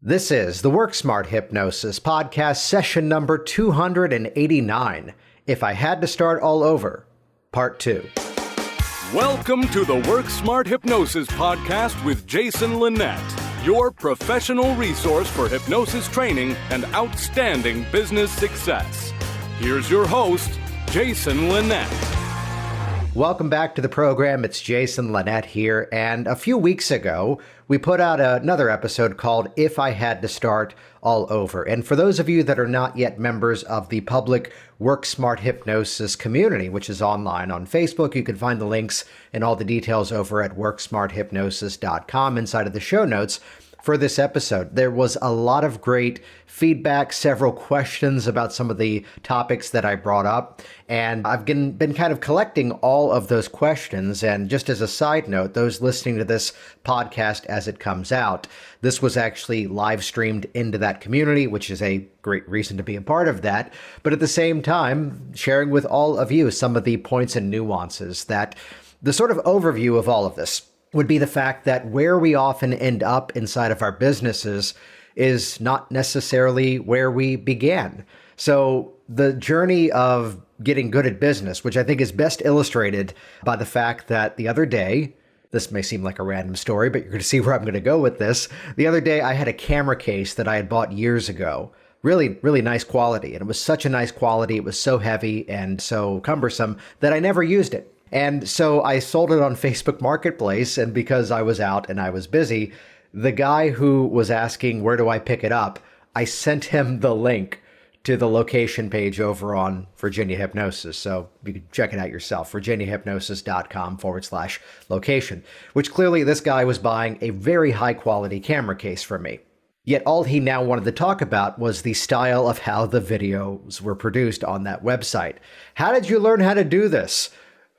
This is the Work Smart Hypnosis podcast session number 289. If I Had to Start All Over, Part 2. Welcome to the Work Smart Hypnosis podcast with Jason Linett, your professional resource for hypnosis training and outstanding business success. Here's your host, Jason Linett. Welcome back to the program. It's Jason Linett here. And a few weeks ago, we put out another episode called If I Had to Start All Over. And for those of you that are not yet members of the public Work Smart Hypnosis community, which is online on Facebook, you can find the links and all the details over at worksmarthypnosis.com inside of the show notes. For this episode, there was a lot of great feedback, several questions about some of the topics that I brought up, and I've been kind of collecting all of those questions. And just as a side note, those listening to this podcast as it comes out, this was actually live streamed into that community, which is a great reason to be a part of that. But at the same time, sharing with all of you some of the points and nuances that the sort of overview of all of this would be the fact that where we often end up inside of our businesses is not necessarily where we began. So the journey of getting good at business, which I think is best illustrated by the fact that the other day, this may seem like a random story, but you're going to see where I'm going to go with this. The other day, I had a camera case that I had bought years ago. Really, really nice quality. And it was such a nice quality. It was so heavy and so cumbersome that I never used it. And so I sold it on Facebook Marketplace, and because I was out and I was busy, the guy who was asking, where do I pick it up? I sent him the link to the location page over on Virginia Hypnosis. So you can check it out yourself, virginiahypnosis.com/location, which clearly this guy was buying a very high quality camera case from me. Yet all he now wanted to talk about was the style of how the videos were produced on that website. How did you learn how to do this?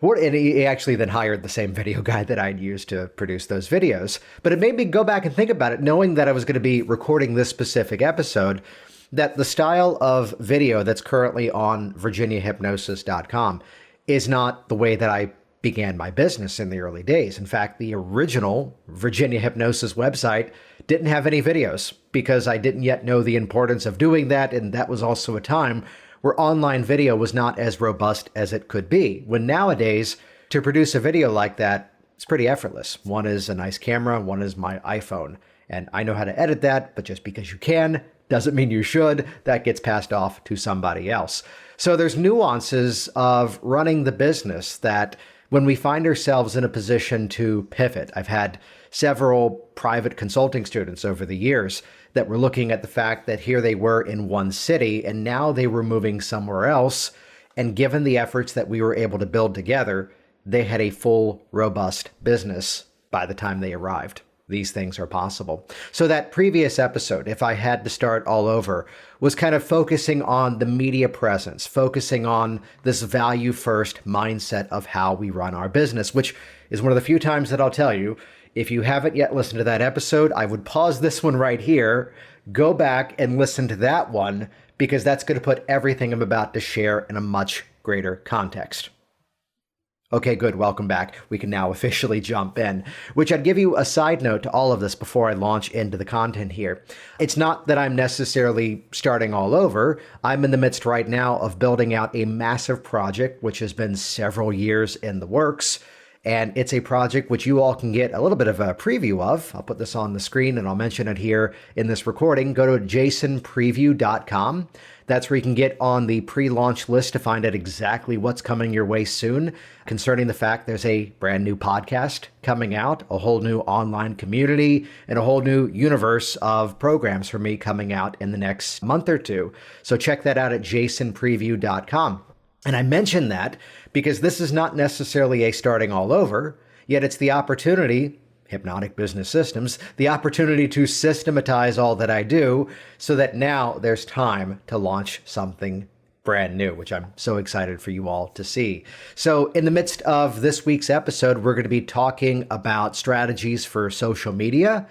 And he actually then hired the same video guy that I'd used to produce those videos. But it made me go back and think about it, knowing that I was going to be recording this specific episode, that the style of video that's currently on virginiahypnosis.com is not the way that I began my business in the early days. In fact, the original Virginia Hypnosis website didn't have any videos because I didn't yet know the importance of doing that. And that was also a time where online video was not as robust as it could be. When nowadays, to produce a video like that, it's pretty effortless. One is a nice camera, one is my iPhone. And I know how to edit that, but just because you can doesn't mean you should. That gets passed off to somebody else. So there's nuances of running the business that when we find ourselves in a position to pivot, I've had several private consulting students over the years that were looking at the fact that here they were in one city and now they were moving somewhere else. And given the efforts that we were able to build together, they had a full, robust business by the time they arrived. These things are possible. So that previous episode, If I Had to Start All Over, was kind of focusing on the media presence, focusing on this value first mindset of how we run our business, which is one of the few times that I'll tell you, if you haven't yet listened to that episode, I would pause this one right here, go back and listen to that one, because that's going to put everything I'm about to share in a much greater context. Okay, good. Welcome back. We can now officially jump in, which I'd give you a side note to all of this before I launch into the content here. It's not that I'm necessarily starting all over. I'm in the midst right now of building out a massive project, which has been several years in the works. And it's a project which you all can get a little bit of a preview of. I'll put this on the screen and I'll mention it here in this recording. Go to jasonpreview.com. That's where you can get on the pre-launch list to find out exactly what's coming your way soon concerning the fact there's a brand new podcast coming out, a whole new online community, and a whole new universe of programs for me coming out in the next month or two. So check that out at jasonpreview.com. And I mention that because this is not necessarily a starting all over, yet it's the opportunity, Hypnotic Business Systems, the opportunity to systematize all that I do so that now there's time to launch something brand new, which I'm so excited for you all to see. So in the midst of this week's episode, we're going to be talking about strategies for social media.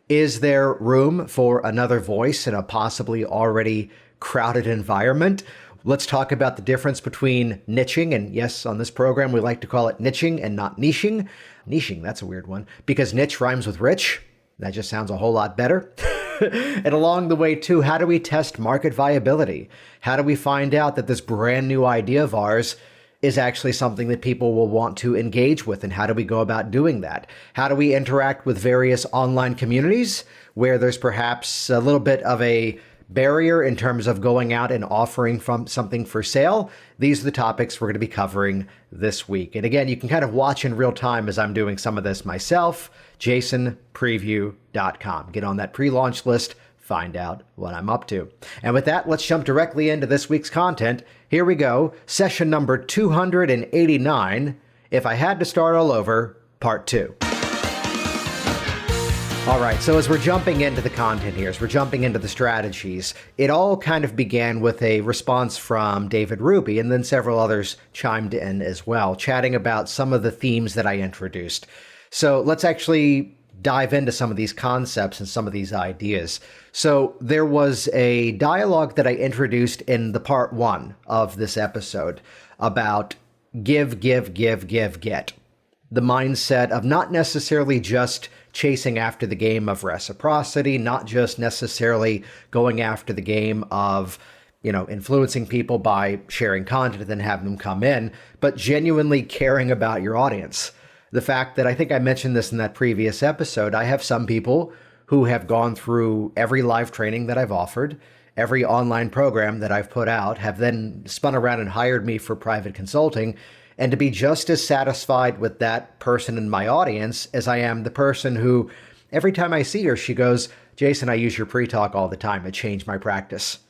Is there room for another voice in a possibly already crowded environment? Let's talk about the difference between niching, and yes, on this program, we like to call it niching and not niching. Niching, that's a weird one, because niche rhymes with rich. That just sounds a whole lot better. And along the way, too, how do we test market viability? How do we find out that this brand new idea of ours is actually something that people will want to engage with? And how do we go about doing that? How do we interact with various online communities where there's perhaps a little bit of a barrier in terms of going out and offering from something for sale? These are the topics we're going to be covering this week. And again, you can kind of watch in real time as I'm doing some of this myself, jasonpreview.com. Get on that pre-launch list, find out what I'm up to. And with that, let's jump directly into this week's content. Here we go, session number 289, If I Had to Start All Over, Part 2. All right, so as we're jumping into the content here, as we're jumping into the strategies, it all kind of began with a response from David Ruby, and then several others chimed in as well, chatting about some of the themes that I introduced. So let's actually dive into some of these concepts and some of these ideas. So there was a dialogue that I introduced in the part 1 of this episode about give, get. The mindset of not necessarily just chasing after the game of reciprocity, not just necessarily going after the game of, influencing people by sharing content and then having them come in, but genuinely caring about your audience. The fact that I think I mentioned this in that previous episode, I have some people who have gone through every live training that I've offered, every online program that I've put out, have then spun around and hired me for private consulting, and to be just as satisfied with that person in my audience as I am the person who, every time I see her, she goes, Jason, I use your pre-talk all the time. It changed my practice.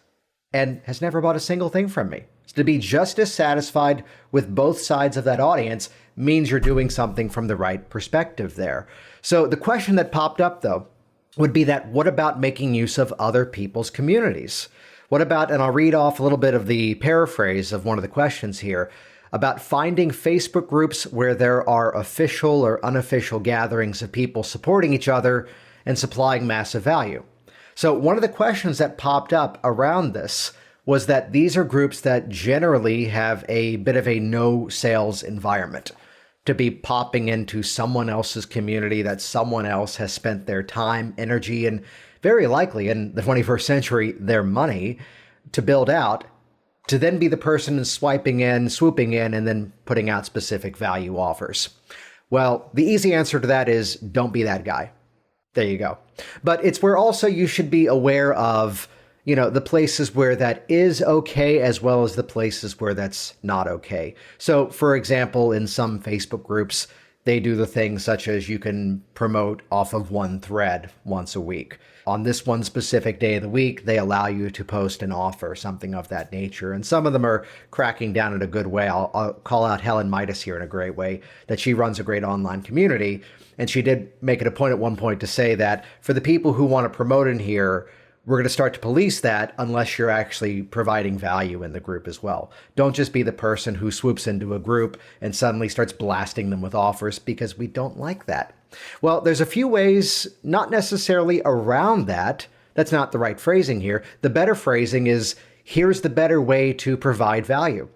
And has never bought a single thing from me. So to be just as satisfied with both sides of that audience means you're doing something from the right perspective there. So the question that popped up, though, would be that what about making use of other people's communities? What about, and I'll read off a little bit of the paraphrase of one of the questions here, about finding Facebook groups where there are official or unofficial gatherings of people supporting each other and supplying massive value. So one of the questions that popped up around this was that these are groups that generally have a bit of a no sales environment. To be popping into someone else's community that someone else has spent their time, energy, and very likely in the 21st century, their money to build out, to then be the person swooping in, and then putting out specific value offers. Well, the easy answer to that is don't be that guy. There you go. But it's where also you should be aware of, the places where that is okay, as well as the places where that's not okay. So, for example, in some Facebook groups, they do the things such as you can promote off of one thread once a week. On this one specific day of the week, they allow you to post an offer, something of that nature. And some of them are cracking down in a good way. I'll call out Helen Midas here in a great way, that she runs a great online community. And she did make it a point at one point to say that for the people who want to promote in here, we're going to start to police that unless you're actually providing value in the group as well. Don't just be the person who swoops into a group and suddenly starts blasting them with offers, because we don't like that. Well, there's a few ways, not necessarily around that. That's not the right phrasing here. The better phrasing is, here's the better way to provide value,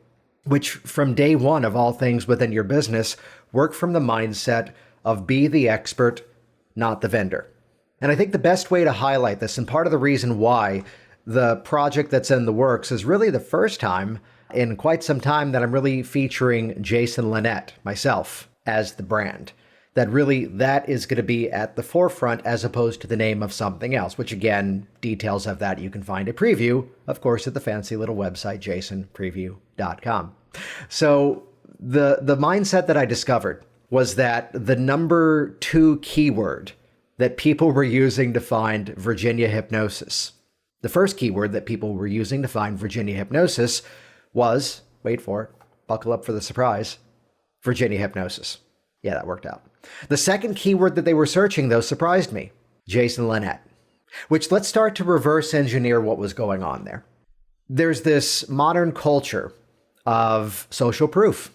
which from day one of all things within your business, work from the mindset of be the expert, not the vendor. And I think the best way to highlight this, and part of the reason why the project that's in the works is really the first time in quite some time that I'm really featuring Jason Linett, myself, as the brand. That really, that is going to be at the forefront as opposed to the name of something else, which again, details of that you can find a preview, of course, at the fancy little website, jasonpreview.com. So the mindset that I discovered was that the number 2 keyword that people were using to find Virginia hypnosis, the first keyword that people were using to find Virginia hypnosis was, wait for it, buckle up for the surprise, Virginia hypnosis. Yeah, that worked out. The second keyword that they were searching, though, surprised me, Jason Linett, which let's start to reverse engineer what was going on there. There's this modern culture of social proof,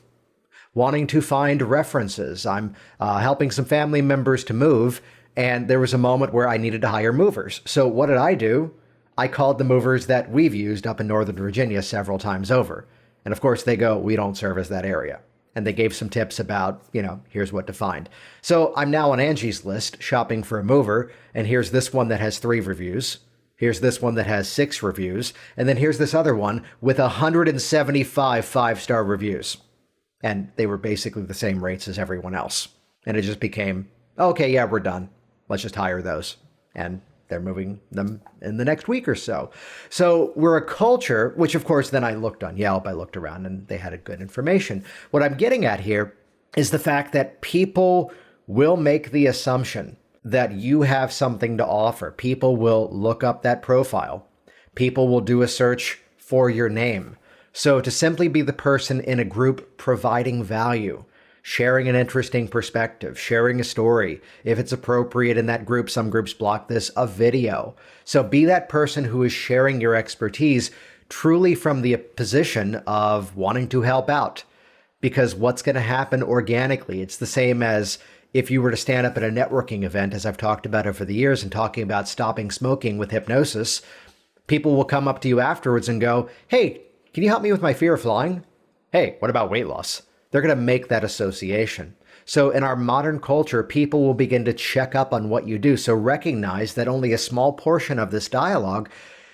wanting to find references. I'm helping some family members to move, and there was a moment where I needed to hire movers. So what did I do? I called the movers that we've used up in Northern Virginia several times over. And of course they go, we don't service that area. And they gave some tips about, here's what to find. So I'm now on Angie's list shopping for a mover. And here's this one that has 3 reviews. Here's this one that has 6 reviews. And then here's this other one with 175 5-star reviews. And they were basically the same rates as everyone else. And it just became, okay, yeah, we're done. Let's just hire those. And they're moving them in the next week or so. So we're a culture, which of course, then I looked on Yelp, I looked around and they had good information. What I'm getting at here is the fact that people will make the assumption that you have something to offer. People will look up that profile. People will do a search for your name. So to simply be the person in a group providing value, sharing an interesting perspective, sharing a story, if it's appropriate in that group, some groups block this, a video. So be that person who is sharing your expertise truly from the position of wanting to help out. Because what's going to happen organically? It's the same as if you were to stand up at a networking event, as I've talked about over the years and talking about stopping smoking with hypnosis, people will come up to you afterwards and go, hey, can you help me with my fear of flying? Hey, what about weight loss? They're going to make that association. So in our modern culture, people will begin to check up on what you do. So recognize that only a small portion of this dialogue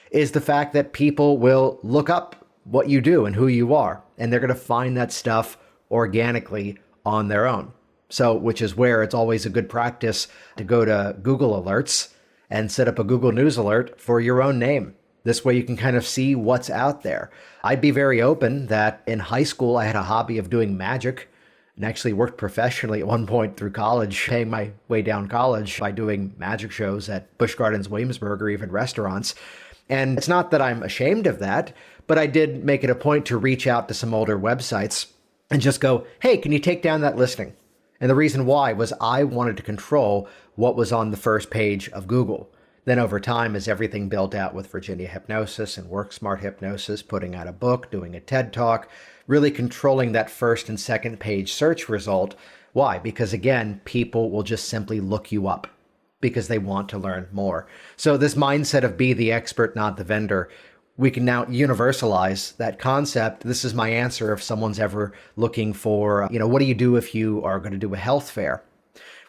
is the fact that people will look up what you do and who you are. And they're going to find that stuff organically on their own. So, which is where it's always a good practice to go to Google Alerts and set up a Google News alert for your own name. This way you can kind of see what's out there. I'd be very open that in high school, I had a hobby of doing magic and actually worked professionally at one point through college, paying my way down college by doing magic shows at Busch Gardens, Williamsburg, or even restaurants. And it's not that I'm ashamed of that, but I did make it a point to reach out to some older websites and just go, hey, can you take down that listing? And the reason why was I wanted to control what was on the first page of Google. Then over time, as everything built out with Virginia Hypnosis and Work Smart Hypnosis, putting out a book, doing a TED Talk, really controlling that first and second page search result. Why? Because again, people will just simply look you up because they want to learn more. So this mindset of be the expert, not the vendor, we can now universalize that concept. This is my answer if someone's ever looking for, what do you do if you are going to do a health fair?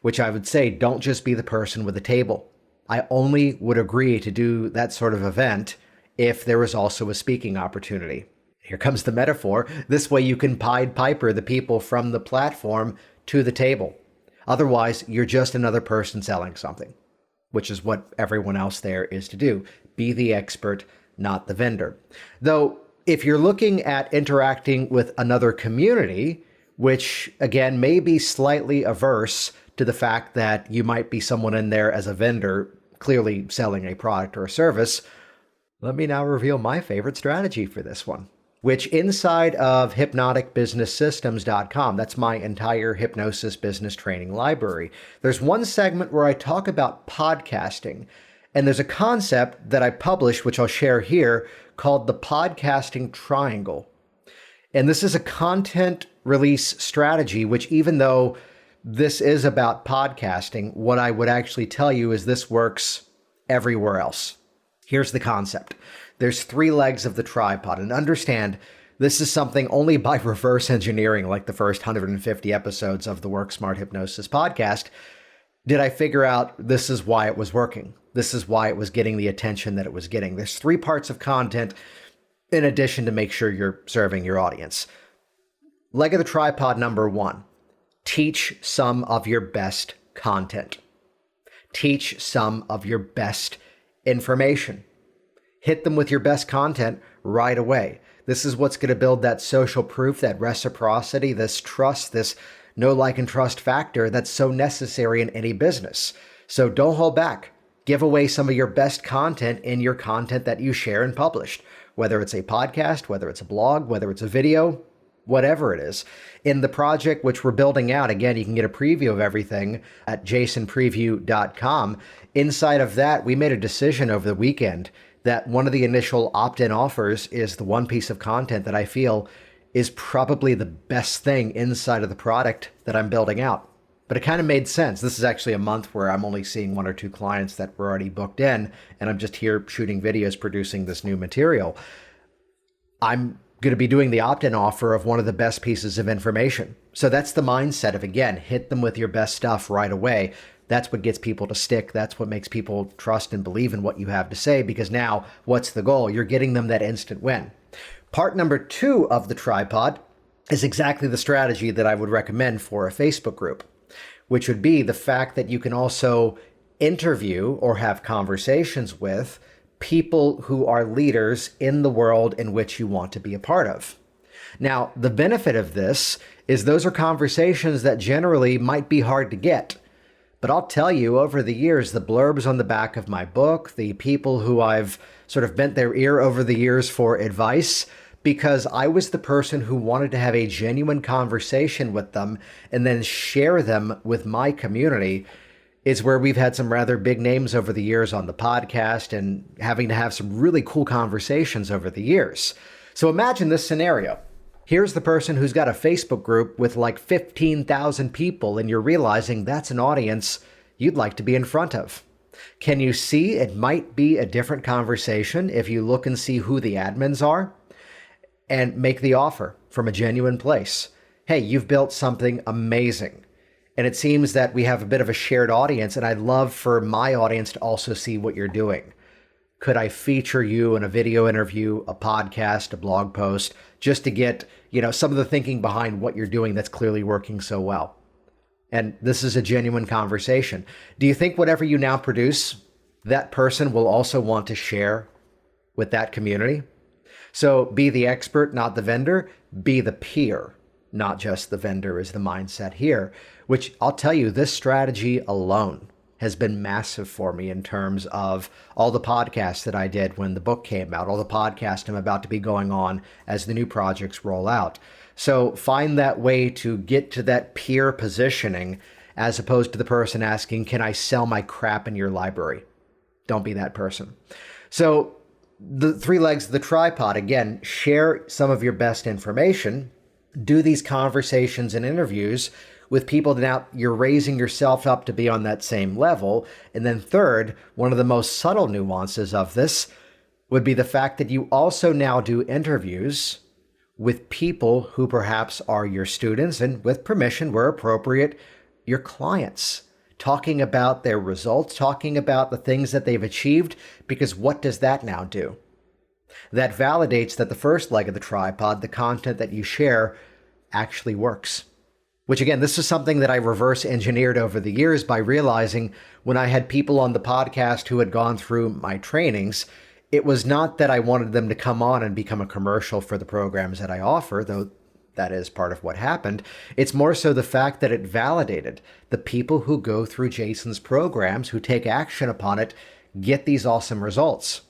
Which I would say, don't just be the person with a table. I only would agree to do that sort of event if there was also a speaking opportunity. Here comes the metaphor. This way you can Pied Piper the people from the platform to the table. Otherwise, you're just another person selling something, which is what everyone else there is to do. Be the expert, not the vendor. Though, if you're looking at interacting with another community, which again may be slightly averse to the fact that you might be someone in there as a vendor, clearly selling a product or a service, let me now reveal my favorite strategy for this one, which inside of hypnoticbusinesssystems.com, that's my entire hypnosis business training library, there's one segment where I talk about podcasting. And there's a concept that I published, which I'll share here, called the podcasting triangle. And this is a content release strategy, which even though this is about podcasting, what I would actually tell you is this works everywhere else. Here's the concept. There's 3 legs of the tripod. And understand, this is something only by reverse engineering, like the first 150 episodes of the Work Smart Hypnosis podcast, did I figure out this is why it was working. This is why it was getting the attention that it was getting. There's 3 parts of content in addition to make sure you're serving your audience. Leg of the tripod number 1, teach some of your best content. Teach some of your best information. Hit them with your best content right away. This is what's going to build that social proof, that reciprocity, this trust, this know, like, and trust factor that's so necessary in any business. So don't hold back. Give away some of your best content in your content that you share and publish, whether it's a podcast, whether it's a blog, whether it's a video, whatever it is. In the project, which we're building out, again, you can get a preview of everything at jasonpreview.com. Inside of that, we made a decision over the weekend that one of the initial opt-in offers is the one piece of content that I feel is probably the best thing inside of the product that I'm building out. But it kind of made sense. This is actually a month where I'm only seeing 1 or 2 clients that were already booked in, and I'm just here shooting videos, producing this new material. I'm going to be doing the opt-in offer of one of the best pieces of information. So that's the mindset of, again, hit them with your best stuff right away. That's what gets people to stick. That's what makes people trust and believe in what you have to say, because now what's the goal? You're getting them that instant win. Part number 2 of the tripod is exactly the strategy that I would recommend for a Facebook group, which would be the fact that you can also interview or have conversations with people who are leaders in the world in which you want to be a part of. Now, the benefit of this is those are conversations that generally might be hard to get. But I'll tell you, over the years, the blurbs on the back of my book, the people who I've sort of bent their ear over the years for advice, because I was the person who wanted to have a genuine conversation with them and then share them with my community, is where we've had some rather big names over the years on the podcast and having to have some really cool conversations over the years. So imagine this scenario. Here's the person who's got a Facebook group with like 15,000 people, and you're realizing that's an audience you'd like to be in front of. Can you see it might be a different conversation if you look and see who the admins are and make the offer from a genuine place? Hey, you've built something amazing. And it seems that we have a bit of a shared audience, and I'd love for my audience to also see what you're doing. Could I feature you in a video interview, a podcast, a blog post, just to get, some of the thinking behind what you're doing that's clearly working so well? And this is a genuine conversation. Do you think whatever you now produce, that person will also want to share with that community? So be the expert, not the vendor. Be the peer, not just the vendor, is the mindset here, which I'll tell you, this strategy alone has been massive for me in terms of all the podcasts that I did when the book came out, all the podcasts I'm about to be going on as the new projects roll out. So find that way to get to that peer positioning as opposed to the person asking, can I sell my crap in your library? Don't be that person. So the 3 legs of the tripod, again, share some of your best information, do these conversations and interviews with people that now you're raising yourself up to be on that same level. And then third, one of the most subtle nuances of this would be the fact that you also now do interviews with people who perhaps are your students and, with permission, where appropriate, your clients, talking about their results, talking about the things that they've achieved, because what does that now do? That validates that the first leg of the tripod, the content that you share, actually works. Which again, this is something that I reverse engineered over the years by realizing when I had people on the podcast who had gone through my trainings, it was not that I wanted them to come on and become a commercial for the programs that I offer, though that is part of what happened. It's more so the fact that it validated the people who go through Jason's programs, who take action upon it, get these awesome results.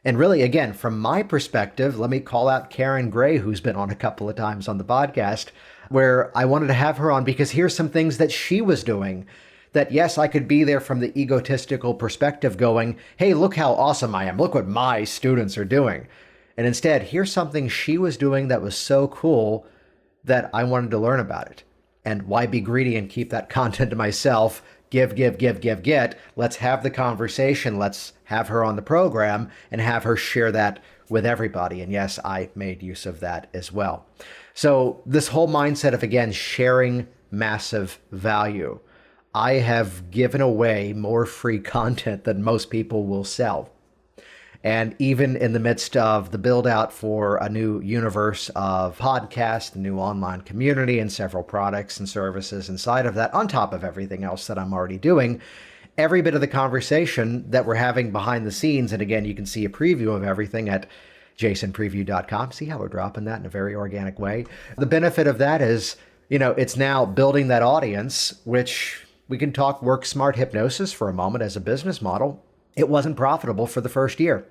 And really, again, from my perspective, let me call out Karen Gray, who's been on a couple of times on the podcast, where I wanted to have her on because here's some things that she was doing that, yes, I could be there from the egotistical perspective going, hey, look how awesome I am. Look what my students are doing. And instead, here's something she was doing that was so cool that I wanted to learn about it. And why be greedy and keep that content to myself? Give. Let's have the conversation. Let's have her on the program and have her share that with everybody. And yes, I made use of that as well. So this whole mindset of, again, sharing massive value. I have given away more free content than most people will sell. And even in the midst of the build out for a new universe of podcasts, a new online community, and several products and services inside of that, on top of everything else that I'm already doing, every bit of the conversation that we're having behind the scenes, and again, you can see a preview of everything at jasonpreview.com. See how we're dropping that in a very organic way. The benefit of that is, it's now building that audience, which we can talk work smart hypnosis for a moment as a business model. It wasn't profitable for the first year.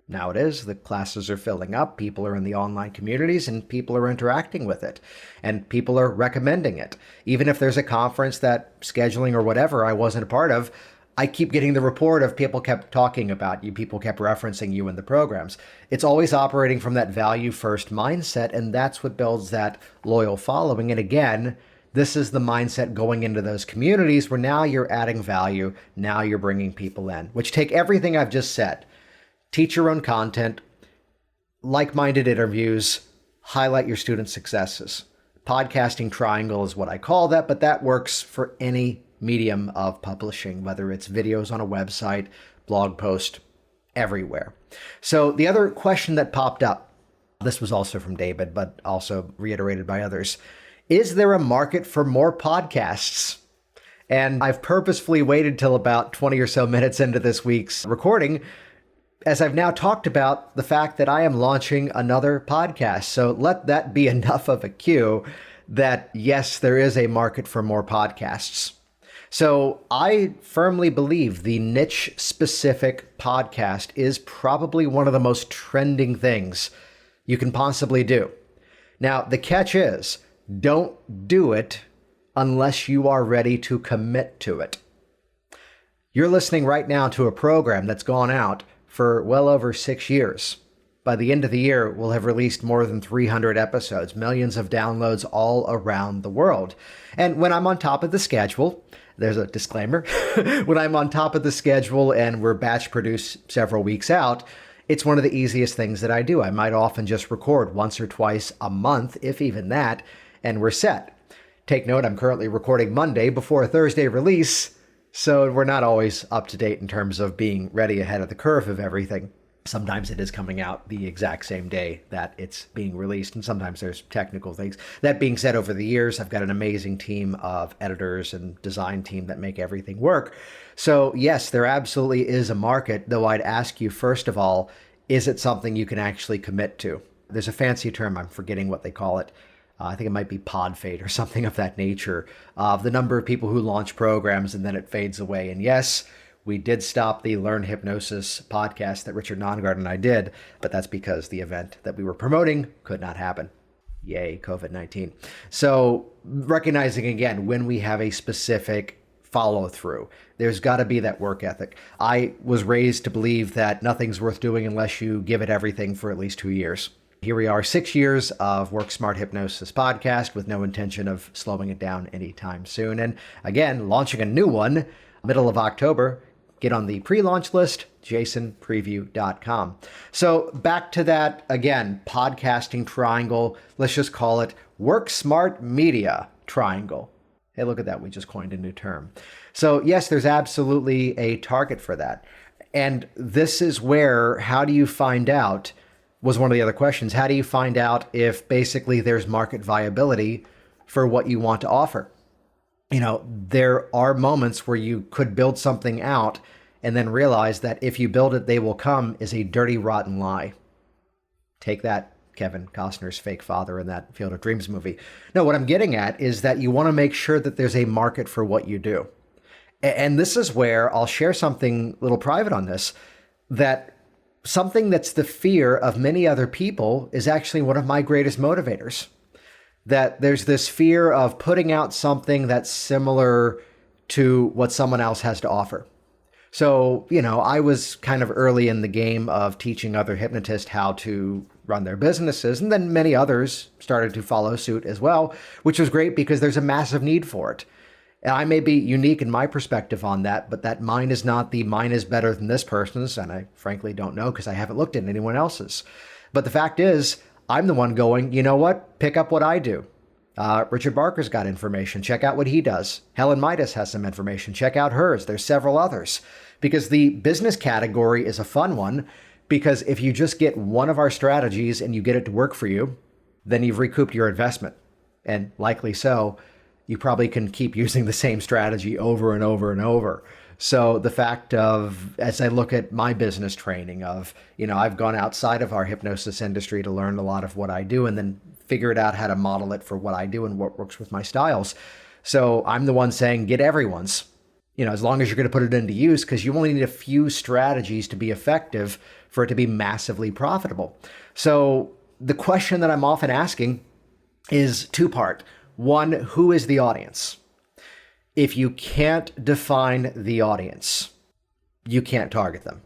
Now it is. The classes are filling up. People are in the online communities and people are interacting with it and people are recommending it. Even if there's a conference that scheduling or whatever I wasn't a part of, I keep getting the report of people kept talking about you. People kept referencing you in the programs. It's always operating from that value first mindset. And that's what builds that loyal following. And again, this is the mindset going into those communities where now you're adding value. Now you're bringing people in, which take everything I've just said. Teach your own content, like-minded interviews, highlight your students' successes. Podcasting triangle is what I call that, but that works for any medium of publishing, whether it's videos on a website, blog post, everywhere. So the other question that popped up, this was also from David, but also reiterated by others, is there a market for more podcasts? And I've purposefully waited till about 20 or so minutes into this week's recording, as I've now talked about the fact that I am launching another podcast. So let that be enough of a cue that yes, there is a market for more podcasts. So I firmly believe the niche-specific podcast is probably one of the most trending things you can possibly do. Now, the catch is, don't do it unless you are ready to commit to it. You're listening right now to a program that's gone out for well over 6 years. By the end of the year, we'll have released more than 300 episodes, millions of downloads all around the world. And when I'm on top of the schedule, there's a disclaimer, when I'm on top of the schedule and we're batch produced several weeks out, it's one of the easiest things that I do. I might often just record once or twice a month, if even that, and we're set. Take note, I'm currently recording Monday before a Thursday release, so we're not always up to date in terms of being ready ahead of the curve of everything. Sometimes it is coming out the exact same day that it's being released, and sometimes there's technical things. That being said, over the years, I've got an amazing team of editors and design team that make everything work. So yes, there absolutely is a market, though I'd ask you, first of all, is it something you can actually commit to? There's a fancy term, I'm forgetting what they call it. I think it might be pod fade or something of that nature, of the number of people who launch programs and then it fades away. And yes, we did stop the Learn Hypnosis podcast that Richard Nongard and I did, but that's because the event that we were promoting could not happen. Yay, COVID-19. So recognizing again, when we have a specific follow through, there's got to be that work ethic. I was raised to believe that nothing's worth doing unless you give it everything for at least 2 years. Here we are, 6 years of Work Smart Hypnosis podcast with no intention of slowing it down anytime soon. And again, launching a new one, middle of October. Get on the pre-launch list, jasonpreview.com. So back to that, again, podcasting triangle. Let's just call it Work Smart Media Triangle. Hey, look at that. We just coined a new term. So yes, there's absolutely a target for that. And this is where, how do you find out, was one of the other questions. How do you find out if basically there's market viability for what you want to offer? You know, there are moments where you could build something out and then realize that if you build it, they will come is a dirty, rotten lie. Take that, Kevin Costner's fake father in that Field of Dreams movie. No, what I'm getting at is that you want to make sure that there's a market for what you do. And this is where I'll share something a little private on this, that something that's the fear of many other people is actually one of my greatest motivators. That there's this fear of putting out something that's similar to what someone else has to offer. So, you know, I was kind of early in the game of teaching other hypnotists how to run their businesses, and then many others started to follow suit as well, which was great because there's a massive need for it. And I may be unique in my perspective on that, but that mine is not the mine is better than this person's, and I frankly don't know because I haven't looked at anyone else's. But the fact is, I'm the one going, you know what? Pick up what I do. Richard Barker's got information. Check out what he does. Helen Midas has some information. Check out hers. There's several others. Because the business category is a fun one, because if you just get one of our strategies and you get it to work for you, then you've recouped your investment. And likely so, you probably can keep using the same strategy over and over and over. So the fact of, as I look at my business training of, you know, I've gone outside of our hypnosis industry to learn a lot of what I do and then figured out how to model it for what I do and what works with my styles. So I'm the one saying, get everyone's, you know, as long as you're going to put it into use, because you only need a few strategies to be effective for it to be massively profitable. So the question that I'm often asking is two-part. One, who is the audience? If you can't define the audience, you can't target them.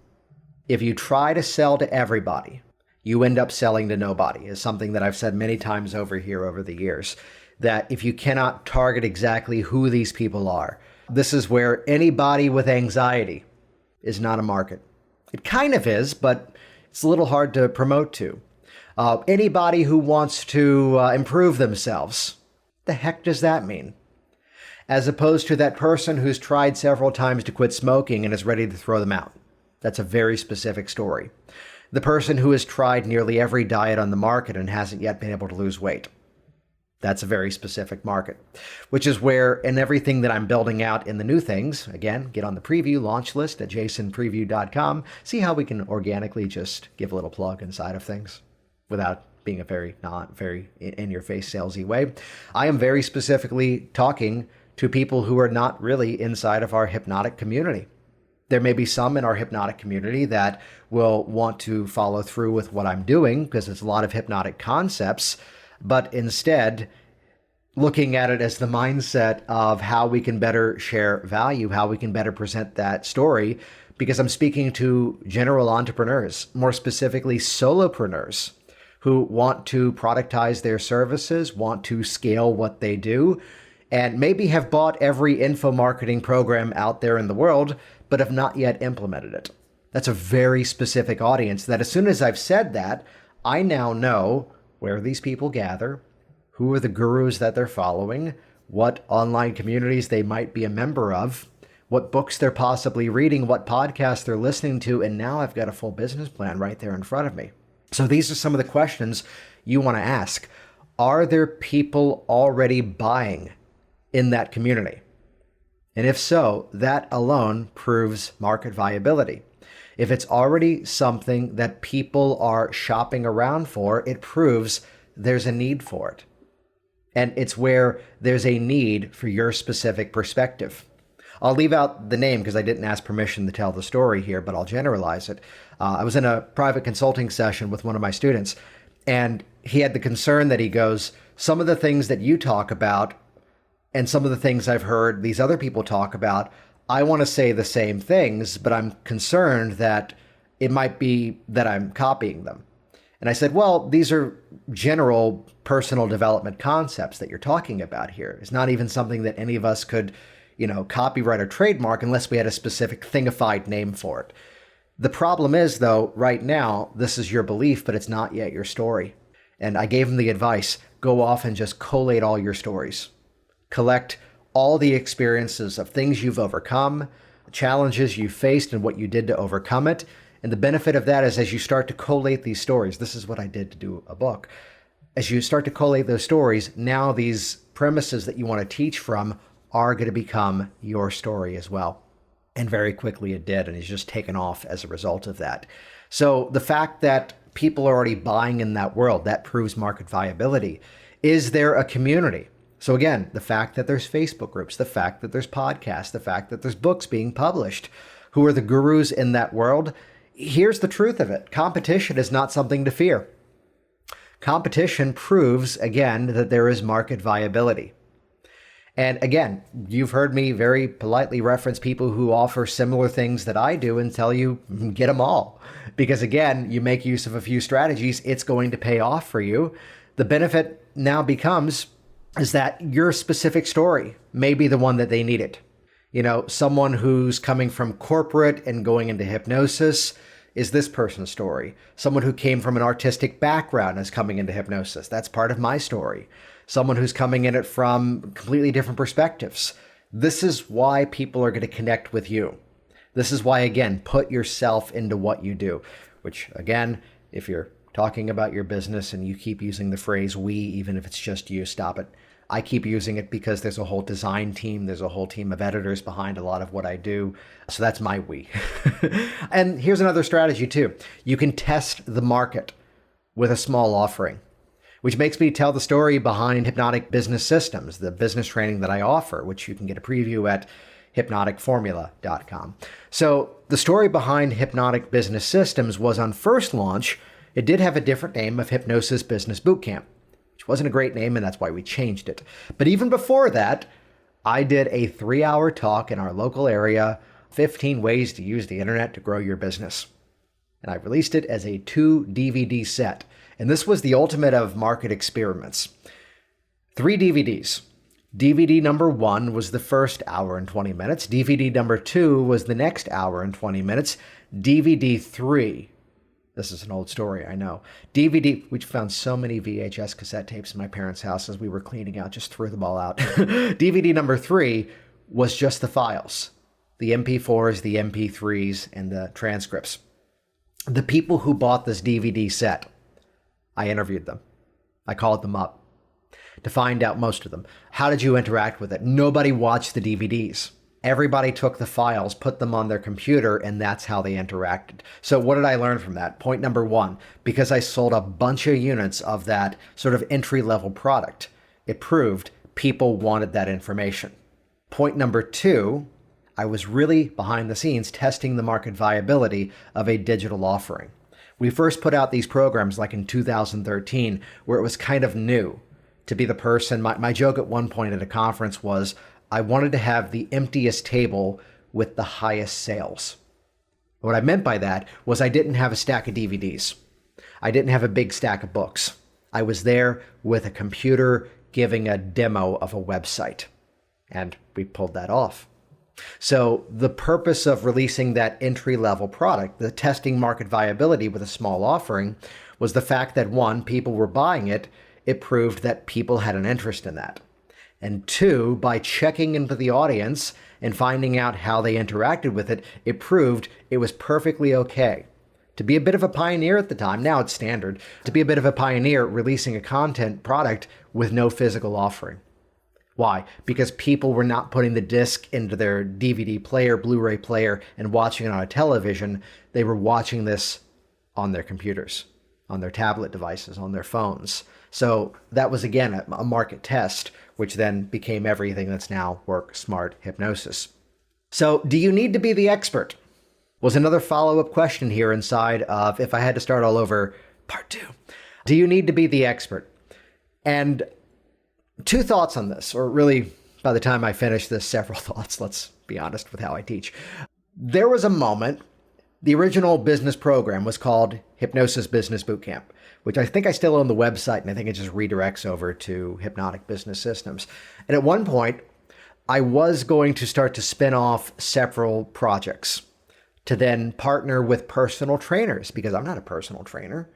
If you try to sell to everybody, you end up selling to nobody, is something that I've said many times over here over the years, that if you cannot target exactly who these people are, this is where anybody with anxiety is not a market. It kind of is, but it's a little hard to promote to. Anybody who wants to improve themselves. The heck does that mean? As opposed to that person who's tried several times to quit smoking and is ready to throw them out. That's a very specific story. The person who has tried nearly every diet on the market and hasn't yet been able to lose weight. That's a very specific market, which is where in everything that I'm building out in the new things, again, get on the preview launch list at jasonpreview.com, see how we can organically just give a little plug inside of things without being a not very in-your-face salesy way. I am very specifically talking to people who are not really inside of our hypnotic community. There may be some in our hypnotic community that will want to follow through with what I'm doing because it's a lot of hypnotic concepts, but instead looking at it as the mindset of how we can better share value, how we can better present that story, because I'm speaking to general entrepreneurs, more specifically solopreneurs, who want to productize their services, want to scale what they do, and maybe have bought every info marketing program out there in the world, but have not yet implemented it. That's a very specific audience that as soon as I've said that, I now know where these people gather, who are the gurus that they're following, what online communities they might be a member of, what books they're possibly reading, what podcasts they're listening to, and now I've got a full business plan right there in front of me. So these are some of the questions you want to ask. Are there people already buying in that community? And if so, that alone proves market viability. If it's already something that people are shopping around for, it proves there's a need for it. And it's where there's a need for your specific perspective. I'll leave out the name because I didn't ask permission to tell the story here, but I'll generalize it. I was in a private consulting session with one of my students, and he had the concern that he goes, some of the things that you talk about and some of the things I've heard these other people talk about, I want to say the same things, but I'm concerned that it might be that I'm copying them. And I said, well, these are general personal development concepts that you're talking about here. It's not even something that any of us could, copyright or trademark unless we had a specific thingified name for it. The problem is, though, right now, this is your belief, but it's not yet your story. And I gave him the advice, go off and just collate all your stories. Collect all the experiences of things you've overcome, challenges you faced and what you did to overcome it. And the benefit of that is as you start to collate these stories, this is what I did to do a book. As you start to collate those stories, now these premises that you want to teach from are going to become your story as well. And very quickly it did, and it's just taken off as a result of that. So the fact that people are already buying in that world, that proves market viability. Is there a community? So again, the fact that there's Facebook groups, the fact that there's podcasts, the fact that there's books being published, who are the gurus in that world? Here's the truth of it. Competition is not something to fear. Competition proves, again, that there is market viability. And again, you've heard me very politely reference people who offer similar things that I do and tell you, get them all. Because again, you make use of a few strategies, it's going to pay off for you. The benefit now becomes is that your specific story may be the one that they needed. Someone who's coming from corporate and going into hypnosis is this person's story. Someone who came from an artistic background is coming into hypnosis. That's part of my story. Someone who's coming in it from completely different perspectives. This is why people are going to connect with you. This is why, again, put yourself into what you do, which again, if you're talking about your business and you keep using the phrase we, even if it's just you, stop it. I keep using it because there's a whole design team. There's a whole team of editors behind a lot of what I do. So that's my we. And here's another strategy too. You can test the market with a small offering, which makes me tell the story behind Hypnotic Business Systems, the business training that I offer, which you can get a preview at hypnoticformula.com. So the story behind Hypnotic Business Systems was on first launch, it did have a different name of Hypnosis Business Bootcamp, which wasn't a great name, and that's why we changed it. But even before that, I did a 3-hour talk in our local area, 15 ways to use the internet to grow your business. And I released it as a 2 DVD set. And this was the ultimate of market experiments. 3 DVDs. DVD number 1 was the first hour and 20 minutes. DVD number 2 was the next hour and 20 minutes. DVD 3 This is an old story, I know. DVD, we found so many VHS cassette tapes in my parents' house as we were cleaning out, just threw them all out. DVD number 3 was just the files, the MP4s, the MP3s, and the transcripts. The people who bought this DVD set, I interviewed them. I called them up to find out, most of them, how did you interact with it? Nobody watched the DVDs. Everybody took the files, put them on their computer, and that's how they interacted. So what did I learn from that? Point number 1, because I sold a bunch of units of that sort of entry-level product, it proved people wanted that information. Point number 2, I was really behind the scenes testing the market viability of a digital offering. We first put out these programs like in 2013, where it was kind of new to be the person. My joke at one point at a conference was, I wanted to have the emptiest table with the highest sales. What I meant by that was I didn't have a stack of DVDs. I didn't have a big stack of books. I was there with a computer giving a demo of a website. And we pulled that off. So the purpose of releasing that entry-level product, the testing market viability with a small offering, was the fact that 1, people were buying it. It proved that people had an interest in that. And 2, by checking into the audience and finding out how they interacted with it, it proved it was perfectly okay to be a bit of a pioneer at the time. Now it's standard to be a bit of a pioneer releasing a content product with no physical offering. Why? Because people were not putting the disc into their DVD player, Blu-ray player, and watching it on a television. They were watching this on their computers, on their tablet devices, on their phones. So that was, again, a market test, which then became everything that's now Work Smart Hypnosis. So do you need to be the expert? Was another follow-up question here inside of, if I had to start all over, part 2. Do you need to be the expert? And 2 thoughts on this, or really, by the time I finish this, several thoughts. Let's be honest with how I teach. There was a moment, the original business program was called Hypnosis Business Bootcamp, which I think I still own the website, and I think it just redirects over to Hypnotic Business Systems. And at one point, I was going to start to spin off several projects to then partner with personal trainers, because I'm not a personal trainer.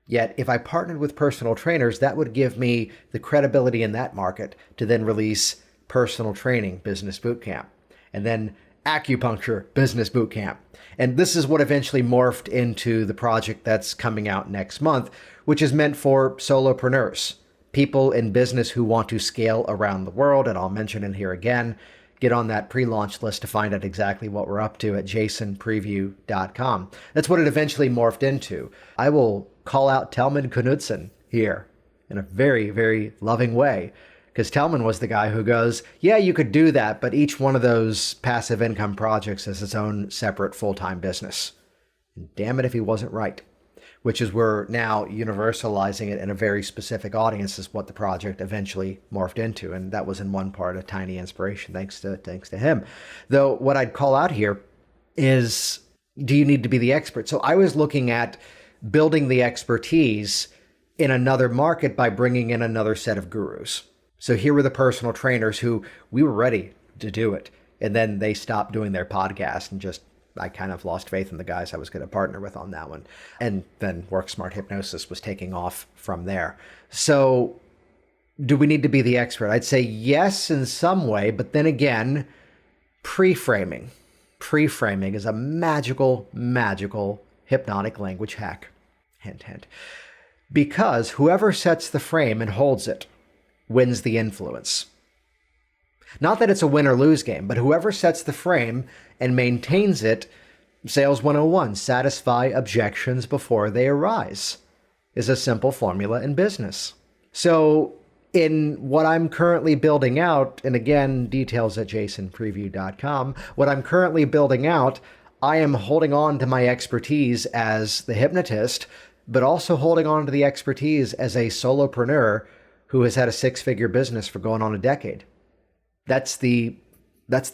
Yet, if I partnered with personal trainers, that would give me the credibility in that market to then release Personal Training Business Bootcamp, and then Acupuncture Business Bootcamp. And this is what eventually morphed into the project that's coming out next month, which is meant for solopreneurs, people in business who want to scale around the world. And I'll mention it here again. Get on that pre-launch list to find out exactly what we're up to at jasonpreview.com. That's what it eventually morphed into. I will call out Telman Knudsen here in a very, very loving way, because Telman was the guy who goes, yeah, you could do that, but each one of those passive income projects is its own separate full-time business. And damn it if he wasn't right, which is we're now universalizing it in a very specific audience is what the project eventually morphed into. And that was in one part a tiny inspiration, thanks to him. Though what I'd call out here is, do you need to be the expert? So I was looking at building the expertise in another market by bringing in another set of gurus. So here were the personal trainers who we were ready to do it. And then they stopped doing their podcast and I kind of lost faith in the guys I was going to partner with on that one. And then Work Smart Hypnosis was taking off from there. So do we need to be the expert? I'd say yes in some way, but then again, pre-framing. Pre-framing is a magical, magical hypnotic language hack. Hint, hint. Because whoever sets the frame and holds it wins the influence. Not that it's a win or lose game, but whoever sets the frame and maintains it, Sales 101, satisfy objections before they arise, is a simple formula in business. So in what I'm currently building out, and again, details at jasonpreview.com, what I'm currently building out, I am holding on to my expertise as the hypnotist, but also holding on to the expertise as a solopreneur who has had a 6-figure business for going on a decade. That's the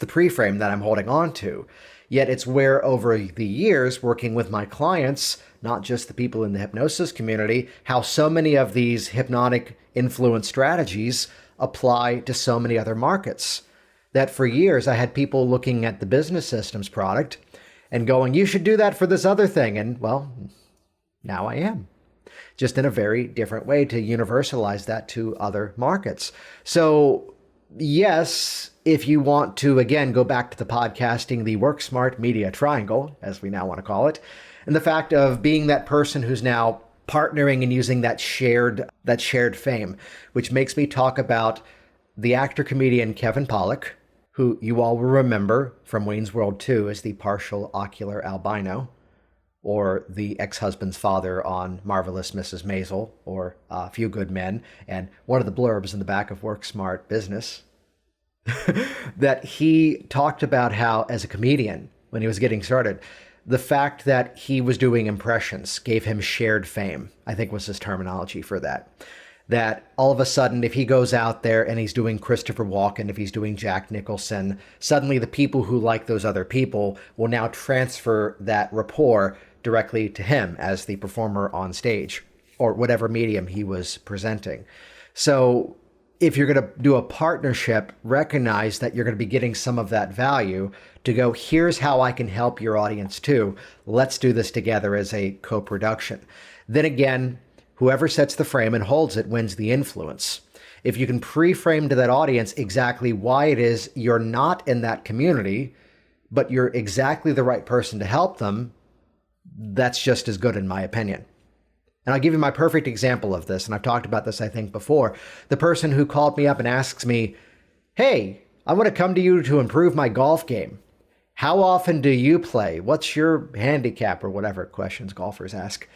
pre-frame that I'm holding on to. Yet it's where over the years, working with my clients, not just the people in the hypnosis community, how so many of these hypnotic influence strategies apply to so many other markets. That for years, I had people looking at the business systems product and going, you should do that for this other thing. And well, Now I am. Just in a very different way to universalize that to other markets. So, yes, if you want to, again, go back to the podcasting, the Work Smart Media Triangle, as we now want to call it, and the fact of being that person who's now partnering and using that shared fame, which makes me talk about the actor-comedian Kevin Pollak, who you all will remember from Wayne's World 2 as the partial ocular albino, or the ex-husband's father on Marvelous Mrs. Maisel, or A Few Good Men, and one of the blurbs in the back of Work Smart Business, that he talked about how, as a comedian, when he was getting started, the fact that he was doing impressions gave him shared fame, I think was his terminology for that. That all of a sudden, if he goes out there and he's doing Christopher Walken, if he's doing Jack Nicholson, suddenly the people who like those other people will now transfer that rapport directly to him as the performer on stage or whatever medium he was presenting. So if you're going to do a partnership, recognize that you're going to be getting some of that value to go, here's how I can help your audience too. Let's do this together as a co-production. Then again, whoever sets the frame and holds it wins the influence. If you can pre-frame to that audience exactly why it is you're not in that community, but you're exactly the right person to help them, that's just as good in my opinion. And I'll give you my perfect example of this, and I've talked about this, I think, before. The person who called me up and asks me, hey, I want to come to you to improve my golf game. How often do you play? What's your handicap, or whatever questions golfers ask?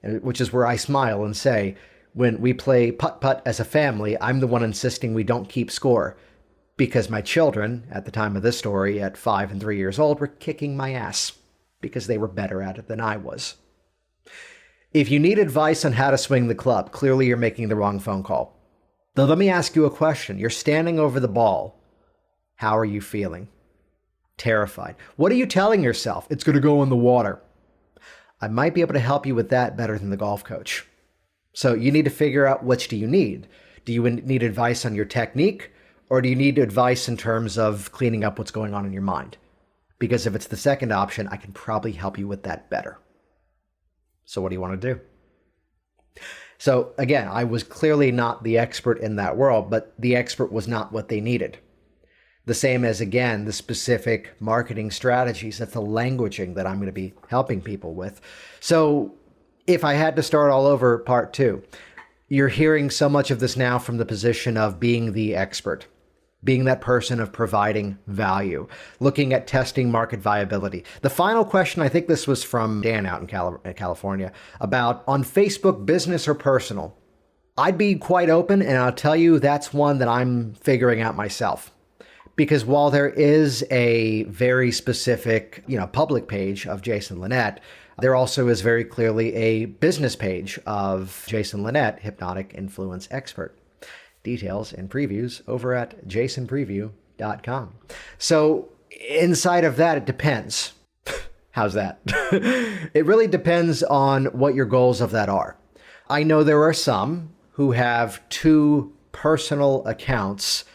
Which is where I smile and say, when we play putt-putt as a family, I'm the one insisting we don't keep score because my children, at the time of this story, at 5 and 3 years old, were kicking my ass because they were better at it than I was. If you need advice on how to swing the club, clearly you're making the wrong phone call. Though let me ask you a question. You're standing over the ball. How are you feeling? Terrified. What are you telling yourself? It's going to go in the water. I might be able to help you with that better than the golf coach. So you need to figure out, which do you need? Do you need advice on your technique, or do you need advice in terms of cleaning up what's going on in your mind? Because if it's the second option, I can probably help you with that better. So what do you want to do? So again, I was clearly not the expert in that world, but the expert was not what they needed. The same as, again, the specific marketing strategies, that's the languaging that I'm going to be helping people with. So if I had to start all over, part 2, you're hearing so much of this now from the position of being the expert, being that person of providing value, looking at testing market viability. The final question, I think this was from Dan out in California, about on Facebook, business or personal. I'd be quite open, and I'll tell you that's one that I'm figuring out myself. Because while there is a very specific, public page of Jason Linett, there also is very clearly a business page of Jason Linett, Hypnotic Influence Expert. Details and previews over at jasonpreview.com. So inside of that, it depends. How's that? It really depends on what your goals of that are. I know there are some who have 2 personal accounts,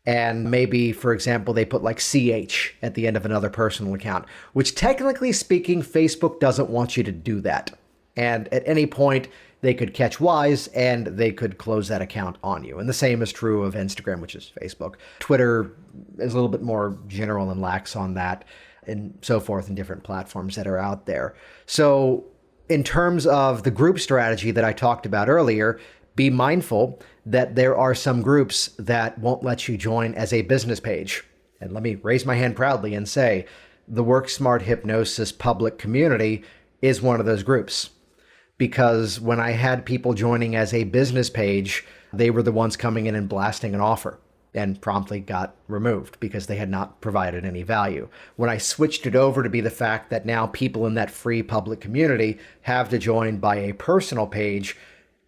and maybe, for example, they put like CH at the end of another personal account, which technically speaking, Facebook doesn't want you to do that. And at any point, they could catch wise and they could close that account on you. And the same is true of Instagram, which is Facebook. Twitter is a little bit more general and lax on that, and so forth, in different platforms that are out there. So in terms of the group strategy that I talked about earlier, be mindful that there are some groups that won't let you join as a business page. And let me raise my hand proudly and say, the Work Smart Hypnosis public community is one of those groups. Because when I had people joining as a business page, they were the ones coming in and blasting an offer and promptly got removed because they had not provided any value. When I switched it over to be the fact that now people in that free public community have to join by a personal page,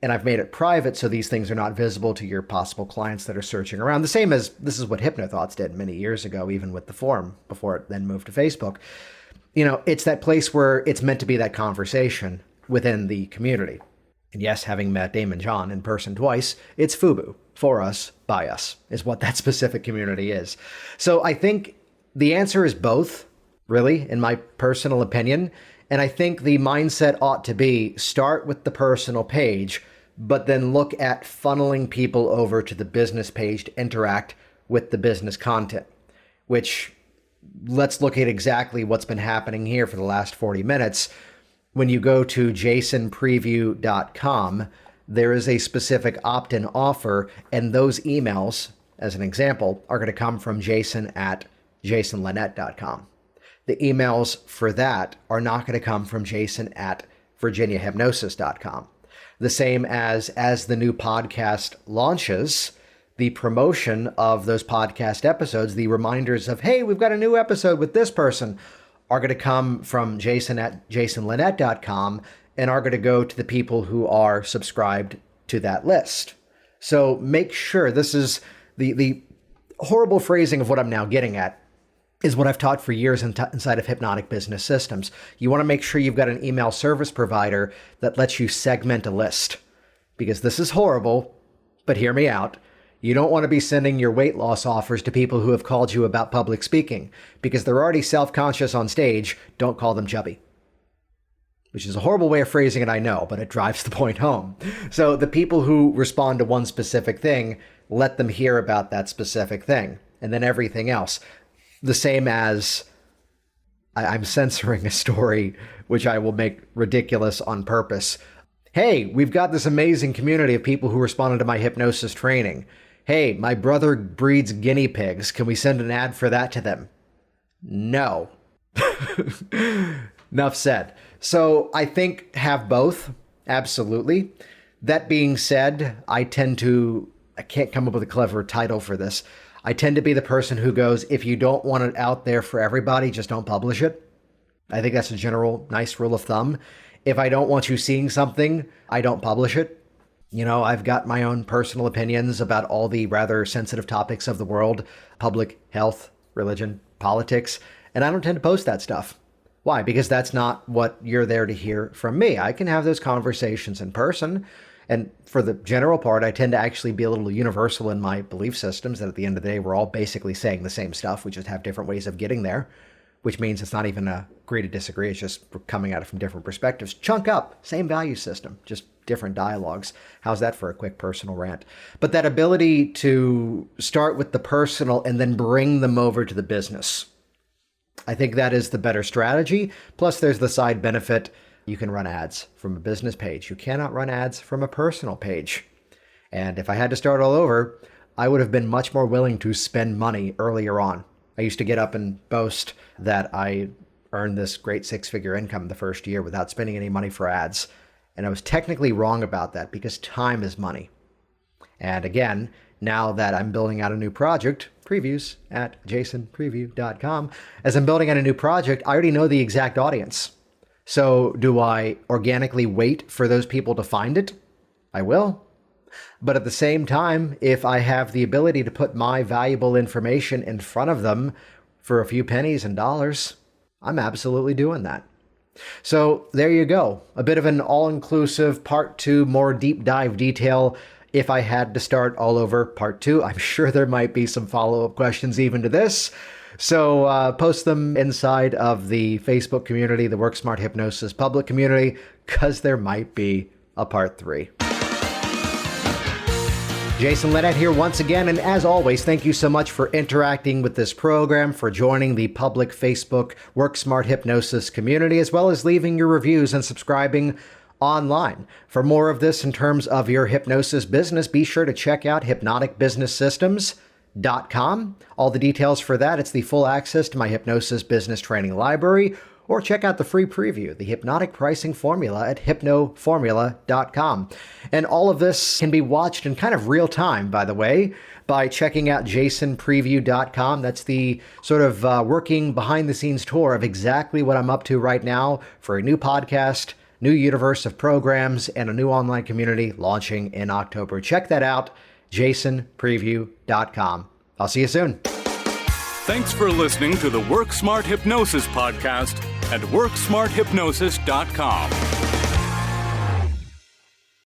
and I've made it private so these things are not visible to your possible clients that are searching around. The same as this is what HypnoThoughts did many years ago, even with the forum before it then moved to Facebook. It's that place where it's meant to be that conversation within the community. And yes, having met Damon John in person twice, it's FUBU, for us, by us, is what that specific community is. So I think the answer is both, really, in my personal opinion. And I think the mindset ought to be start with the personal page, but then look at funneling people over to the business page to interact with the business content, which let's look at exactly what's been happening here for the last 40 minutes. When you go to jasonpreview.com, there is a specific opt-in offer, and those emails, as an example, are going to come from Jason at jasonlinett.com. The emails for that are not going to come from Jason at virginiahypnosis.com. The same as the new podcast launches, the promotion of those podcast episodes, the reminders of, hey, we've got a new episode with this person, are going to come from Jason at jasonlinett.com and are going to go to the people who are subscribed to that list. So make sure, this is the horrible phrasing of what I'm now getting at, is what I've taught for years inside of Hypnotic Business Systems. You want to make sure you've got an email service provider that lets you segment a list, because this is horrible, but hear me out. You don't want to be sending your weight loss offers to people who have called you about public speaking, because they're already self-conscious on stage. Don't call them chubby. Which is a horrible way of phrasing it, I know, but it drives the point home. So the people who respond to one specific thing, let them hear about that specific thing, and then everything else. The same as I'm censoring a story, which I will make ridiculous on purpose. Hey, we've got this amazing community of people who responded to my hypnosis training. Hey, my brother breeds guinea pigs. Can we send an ad for that to them? No. Enough said. So I think have both. Absolutely. That being said, I can't come up with a clever title for this. I tend to be the person who goes, if you don't want it out there for everybody, just don't publish it. I think that's a general nice rule of thumb. If I don't want you seeing something, I don't publish it. You know, I've got my own personal opinions about all the rather sensitive topics of the world, public health, religion, politics, and I don't tend to post that stuff. Why? Because that's not what you're there to hear from me. I can have those conversations in person. And for the general part, I tend to actually be a little universal in my belief systems, that at the end of the day, we're all basically saying the same stuff. We just have different ways of getting there, which means it's not even a agree to disagree. It's just we're coming at it from different perspectives. Chunk up, same value system, just different dialogues. How's that for a quick personal rant? But that ability to start with the personal and then bring them over to the business, I think that is the better strategy. Plus, there's the side benefit. You can run ads from a business page. You cannot run ads from a personal page. And if I had to start all over, I would have been much more willing to spend money earlier on. I used to get up and boast that I earned this great six-figure income the first year without spending any money for ads. And I was technically wrong about that, because time is money. And again, now that I'm building out a new project, previews at jasonpreview.com, as I'm building out a new project, I already know the exact audience. So do I organically wait for those people to find it? I will. But at the same time, if I have the ability to put my valuable information in front of them for a few pennies and dollars, I'm absolutely doing that. So there you go. A bit of an all-inclusive part 2, more deep dive detail. If I had to start all over part 2, I'm sure there might be some follow-up questions even to this. So post them inside of the Facebook community, the Work Smart Hypnosis public community, because there might be a part 3. Jason Linett here once again, and as always, thank you so much for interacting with this program, for joining the public Facebook Work Smart Hypnosis community, as well as leaving your reviews and subscribing online. For more of this in terms of your hypnosis business, be sure to check out hypnoticbusinesssystems.com. All the details for that, it's the full access to my hypnosis business training library, or check out the free preview, the hypnotic pricing formula, at hypnoformula.com. And all of this can be watched in kind of real time, by the way, by checking out jasonpreview.com. That's the sort of working behind the scenes tour of exactly what I'm up to right now for a new podcast, new universe of programs, and a new online community launching in October. Check that out, jasonpreview.com. I'll see you soon. Thanks for listening to the Work Smart Hypnosis podcast at WorkSmartHypnosis.com.